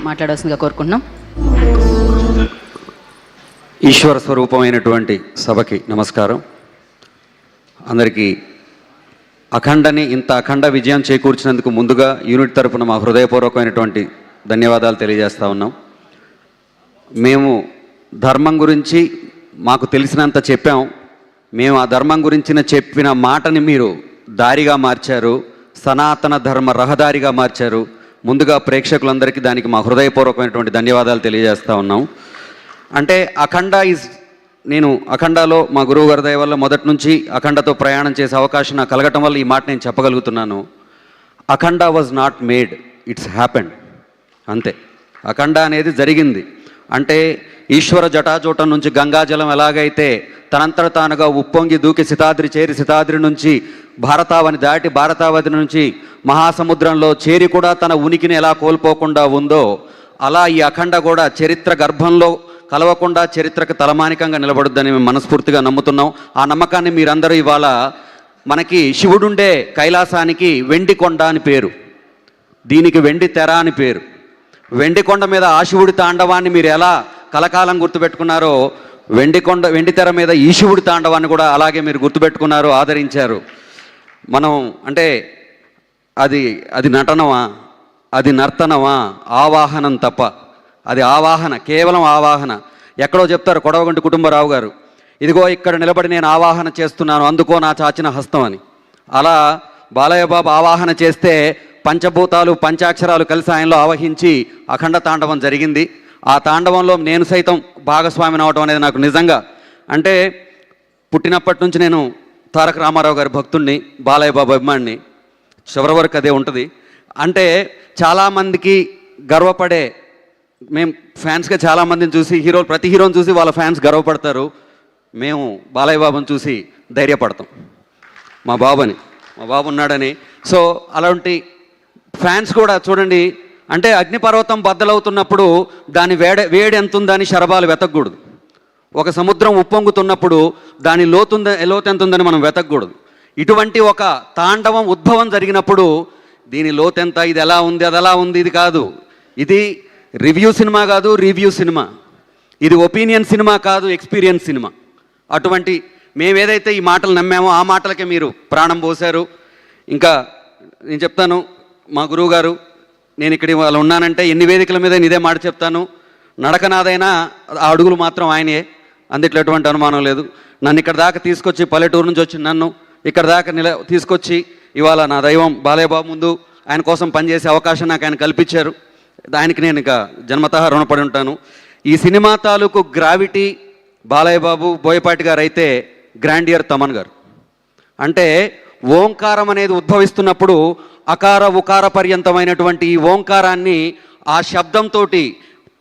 మాట్లాడాల్సిందిగా కోరుకుంటున్నాం. ఈశ్వర స్వరూపమైనటువంటి సభకి నమస్కారం. అందరికీ అఖండని ఇంత అఖండ విజయం చేకూర్చినందుకు ముందుగా యూనిట్ తరపున మా హృదయపూర్వకమైనటువంటి ధన్యవాదాలు తెలియజేస్తూ ఉన్నాం. మేము ధర్మం గురించి మాకు తెలిసినంత చెప్పాం. మేము ఆ ధర్మం గురించిన చెప్పిన మాటని మీరు దారిగా మార్చారు, సనాతన ధర్మ రహదారిగా మార్చారు. ముందుగా ప్రేక్షకులందరికీ దానికి మా హృదయపూర్వకమైనటువంటి ధన్యవాదాలు తెలియజేస్తూ ఉన్నాం. అంటే అఖండ నేను అఖండాలో మా గురువు గారి దయ వల్ల మొదటి నుంచి అఖండతో ప్రయాణం చేసే అవకాశం నాకు కలగటం వల్ల ఈ మాట నేను చెప్పగలుగుతున్నాను. Akhanda was not made, it's happened. అంతే, అఖండ అనేది జరిగింది. అంటే ఈశ్వర జటాజూటం నుంచి గంగాజలం ఎలాగైతే తనంతట తానుగా ఉప్పొంగి దూకి సితాద్రి చేరి సితాద్రి నుంచి భారతావని దాటి భారతావతి నుంచి మహాసముద్రంలో చేరి కూడా తన ఉనికిని ఎలా కోల్పోకుండా ఉందో, అలా ఈ అఖండ కూడా చరిత్ర గర్భంలో కలవకుండా చరిత్రకు తలమానికంగా నిలబడుద్దని మేము మనస్ఫూర్తిగా నమ్ముతున్నాం. ఆ నమ్మకాన్ని మీరందరూ ఇవాళ మనకి శివుడుండే కైలాసానికి వెండి కొండ అని పేరు, దీనికి వెండి తెర అని పేరు. వెండి కొండ మీద ఆ శివుడి తాండవాన్ని మీరు ఎలా కలకాలం గుర్తుపెట్టుకున్నారో, వెండి తెర మీద ఈ శివుడి తాండవాన్ని కూడా అలాగే మీరు గుర్తుపెట్టుకున్నారు, ఆదరించారు. మనం అంటే అది నటనమా, అది నర్తనమా? ఆవాహనం తప్ప. అది ఆవాహన, కేవలం ఆవాహన. ఎక్కడో చెప్తారు కొడవగంటి కుటుంబరావు గారు, ఇదిగో ఇక్కడ నిలబడి నేను ఆవాహన చేస్తున్నాను, అందుకో నా చాచిన హస్తం అని. అలా బాలయ్య బాబు ఆవాహన చేస్తే పంచభూతాలు పంచాక్షరాలు కలిసి ఆయనలో ఆవహించి అఖండ తాండవం జరిగింది. ఆ తాండవంలో నేను సైతం భాగస్వామిని అవడం అనేది నాకు నిజంగా, అంటే పుట్టినప్పటి నుంచి నేను తారక రామారావు గారి భక్తుడిని, బాలయ్య బాబు అభిమానిని, చివరి వరకు అదే ఉంటుంది. అంటే చాలామందికి గర్వపడే, మేము ఫ్యాన్స్గా చాలామందిని చూసి ప్రతి హీరోని చూసి వాళ్ళ ఫ్యాన్స్ గర్వపడతారు. మేము బాలయ్య బాబుని చూసి ధైర్యపడతాం, మా బాబు ఉన్నాడని. సో అలాంటి ఫ్యాన్స్ కూడా చూడండి, అంటే అగ్నిపర్వతం బద్దలవుతున్నప్పుడు దాని వేడి ఎంత ఉందని శరభాలు వెతకూడదు. ఒక సముద్రం ఉప్పొంగుతున్నప్పుడు దాని లోతు ఎంత ఉందని మనం వెతకూడదు. ఇటువంటి ఒక తాండవం ఉద్భవం జరిగినప్పుడు దీని లోతెంత, ఇది ఎలా ఉంది, అది ఎలా ఉంది, ఇది కాదు. ఇది రివ్యూ సినిమా కాదు, రివ్యూ సినిమా. ఇది ఒపీనియన్ సినిమా కాదు, ఎక్స్పీరియన్స్ సినిమా. అటువంటి మేము ఏదైతే ఈ మాటలు నమ్మామో ఆ మాటలకే మీరు ప్రాణం పోశారు. ఇంకా నేను చెప్తాను, మా గురువు గారు, నేను ఇక్కడ వాళ్ళు ఉన్నానంటే ఎన్ని వేదికల మీద ఇదే మాట చెప్తాను, నడకనాదైనా ఆ అడుగులు మాత్రం ఆయనే, అందుట్లో ఎటువంటి అనుమానం లేదు. నన్ను ఇక్కడ దాకా తీసుకొచ్చి, పల్లెటూరు నుంచి వచ్చి నన్ను ఇక్కడ దాకా తీసుకొచ్చి ఇవాళ నా దైవం బాలయ్య బాబు ముందు ఆయన కోసం పనిచేసే అవకాశం నాకు ఆయన కల్పించారు. దానికి నేను ఇక జన్మతః రుణపడి ఉంటాను. ఈ సినిమా తాలూకు గ్రావిటీ బాలయ్య బాబు, బోయపాటి గారు అయితే గ్రాండియర్ తమన్ గారు. అంటే ఓంకారం అనేది ఉద్భవిస్తున్నప్పుడు అకార ఉకార పర్యంతమైనటువంటి ఈ ఓంకారాన్ని ఆ శబ్దంతో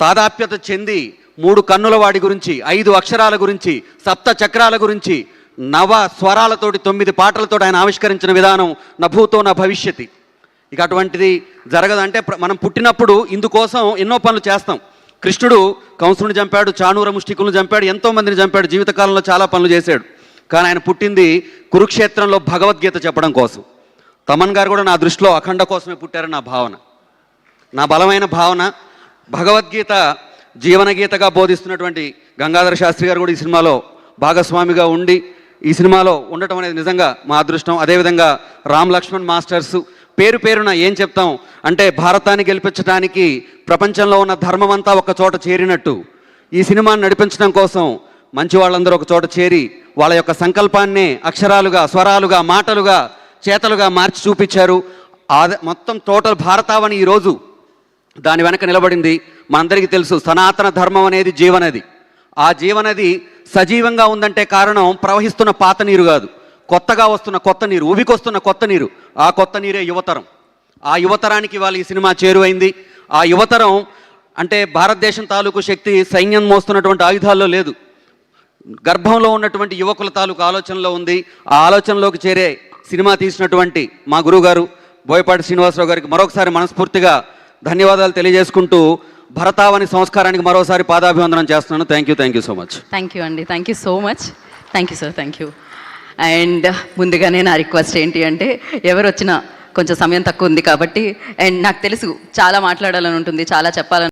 తాదాప్యత చెంది 3 కన్నుల వాడి గురించి, 5 అక్షరాల గురించి, 7 చక్రాల గురించి, 9 స్వరాలతోటి 9 పాటలతో ఆయన ఆవిష్కరించిన విధానం నభూతో నా భవిష్యతి. ఇక అటువంటిది జరగదంటే మనం పుట్టినప్పుడు ఇందుకోసం ఎన్నో పనులు చేస్తాం. కృష్ణుడు కంసుని చంపాడు, చాణూర ముష్టికులను చంపాడు, ఎంతోమందిని చంపాడు, జీవితకాలంలో చాలా పనులు చేశాడు. కానీ ఆయన పుట్టింది కురుక్షేత్రంలో భగవద్గీత చెప్పడం కోసం. తమన్ గారు కూడా నా దృష్టిలో అఖండ కోసమే పుట్టారని నా భావన, నా బలమైన భావన. భగవద్గీత జీవనగీతగా బోధిస్తున్నటువంటి గంగాధర శాస్త్రి గారు కూడా ఈ సినిమాలో భాగస్వామిగా ఉండి ఈ సినిమాలో ఉండటం అనేది నిజంగా మా అదృష్టం. అదేవిధంగా రామ్ లక్ష్మణ్ మాస్టర్స్, పేరున ఏం చెప్తాం అంటే భారతాన్ని గెలిపించడానికి ప్రపంచంలో ఉన్న ధర్మం అంతా ఒక చోట చేరినట్టు ఈ సినిమాని నడిపించడం కోసం మంచి వాళ్ళందరూ ఒక చోట చేరి వాళ్ళ యొక్క సంకల్పాన్నే అక్షరాలుగా, స్వరాలుగా, మాటలుగా, చేతలుగా మార్చి చూపించారు. మొత్తం టోటల్ భారతావని ఈరోజు దాని వెనక నిలబడింది. మనందరికీ తెలుసు, సనాతన ధర్మం అనేది జీవనది. ఆ జీవనది సజీవంగా ఉందంటే కారణం ప్రవహిస్తున్న పాత నీరు కాదు, కొత్తగా వస్తున్న కొత్త నీరు, ఉవికొస్తున్న కొత్త నీరు. ఆ కొత్త నీరే యువతరం. ఆ యువతరానికి ఇవాళ ఈ సినిమా చేరువైంది. ఆ యువతరం అంటే భారతదేశం తాలూకు శక్తి సైన్యం మోస్తున్నటువంటి ఆయుధాల్లో లేదు, గర్భంలో ఉన్నటువంటి యువకుల తాలూకు ఆలోచనలో ఉంది. ఆ ఆలోచనలోకి చేరే సినిమా తీసినటువంటి మా గురువుగారు బోయపాటి శ్రీనివాసరావు గారికి మరొకసారి మనస్ఫూర్తిగా ధన్యవాదాలు తెలియజేసుకుంటూ భరతావని సంస్కారానికి మరోసారి పాదాభివందనం చేస్తున్నాను. Thank you so much. Thank you అండి, thank you so much. Thank you sir, thank you. And ముందుగానే నా రిక్వెస్ట్ ఏంటి అంటే, ఎవరు వచ్చినా కొంచెం సమయం తక్కువ ఉంది కాబట్టి, అండ్ నాకు తెలుసు చాలా మాట్లాడాలని ఉంటుంది, చాలా చెప్పాలని